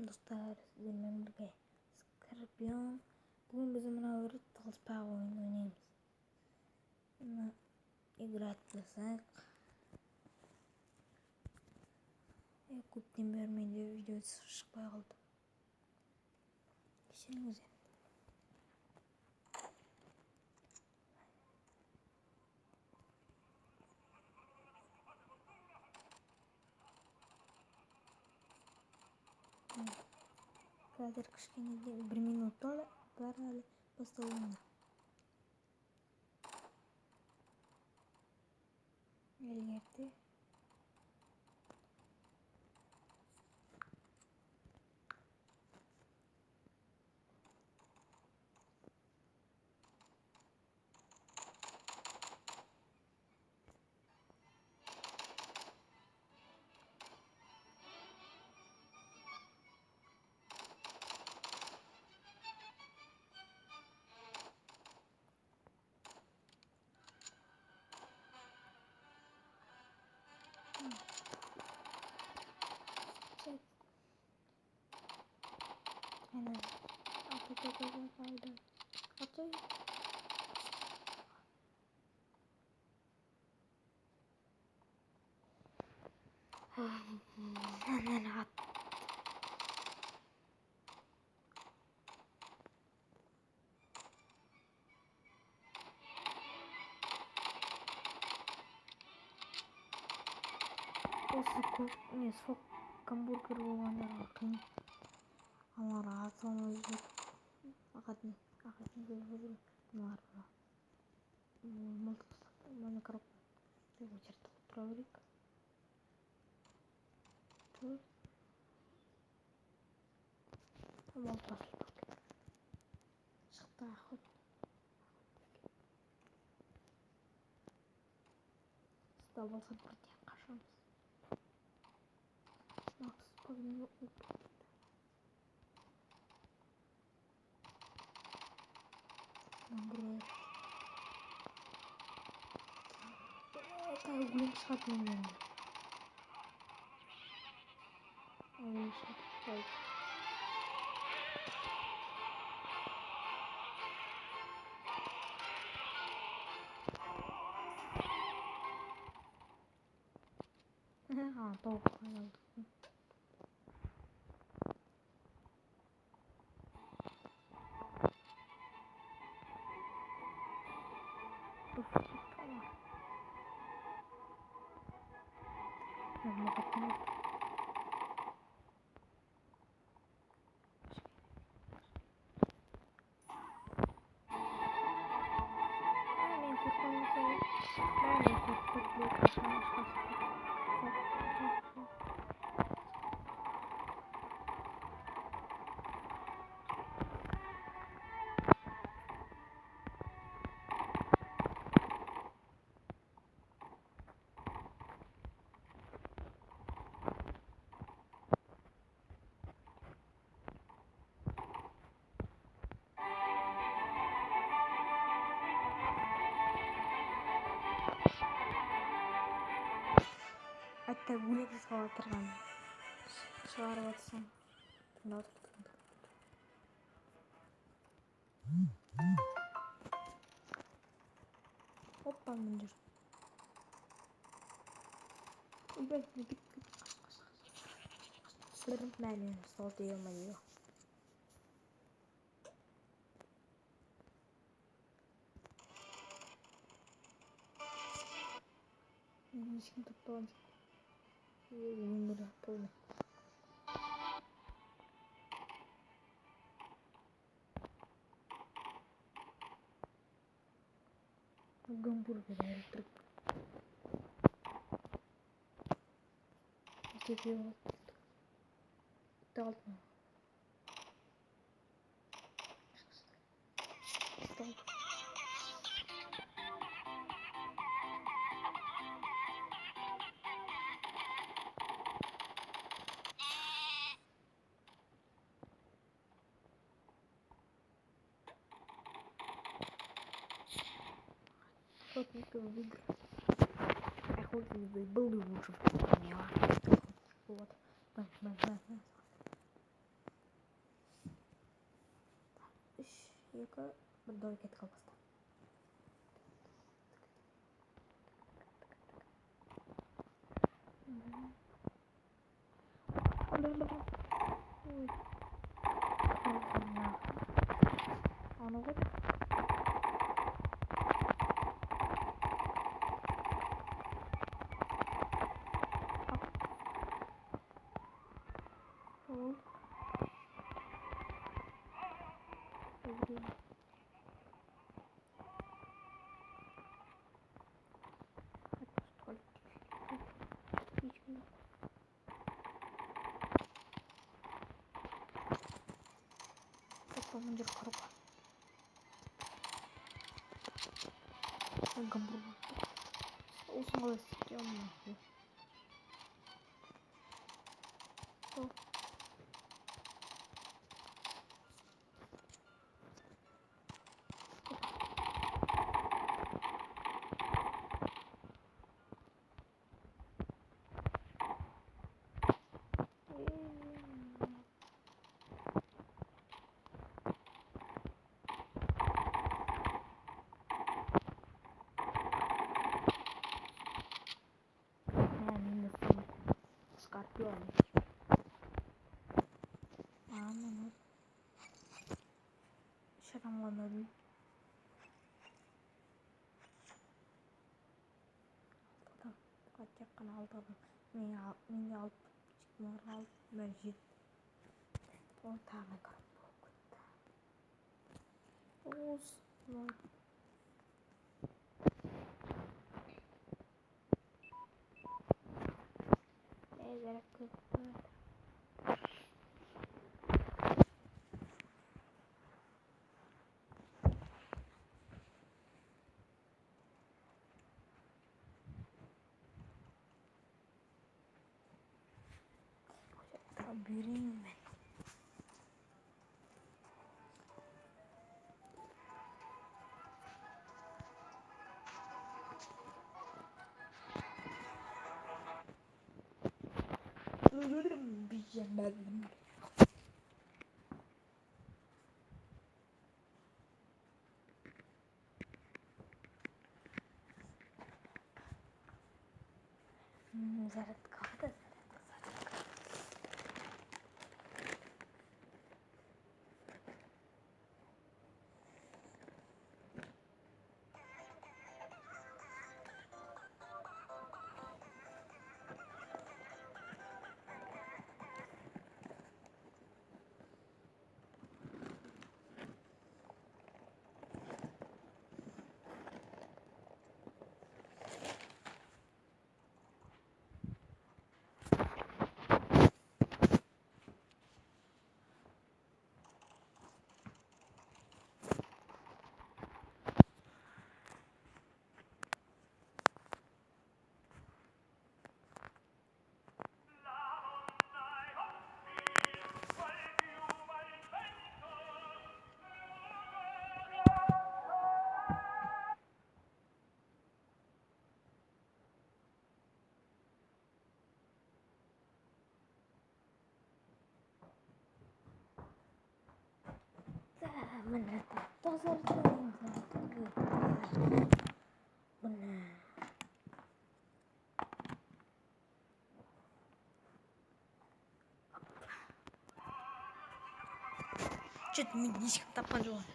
Selam dostlar, sizinle birlikte Scorpion. Bugün bizim mına bir tılspağı oyunu oynayımız. Buna игра atlasak. Көптен бері менде видео шықпай қалды. Кешіріңіз енді. Қазір кішкене 1 минут бар әлі басталуына. Егерде aynen atay. Hemen at. Осы сок гамбургер болғандарға қиын. Алар атсан өзі ағатын көріп бұлар мына коробка өчерді тұра берейік. Тұр мол басылып шықты охот. Сюда болса бірден қашамыз. Нақсы погнал бурger. Это углем шығады менде. Углем шығады. Толық қайналды. Hatta gülek sala тұрған шығарып атсам тыңдап тұрдым. Опа, мен жүр. Үйбәк, сырым мәлін сол деймайы. Ешкім тұтпаған. Өмірі полный. Гамбургер әлтіріп. Деп еуі. Талдым. Талдым. Охотника выиграл. Охотник был лучше в меня. Вот. екі бір дойып кетіп қалыпты. Onu koy. Menjadi korup. Gambur. Usung oleh jam. Scorpion. Mana? Serang lagi. Kocak kenal tuh. Minyak moral masjid. Oh, tangan kerupuk. Terus. Biring men. Bijan dalam. Zarat kau menatap dasar benar cut mini kapan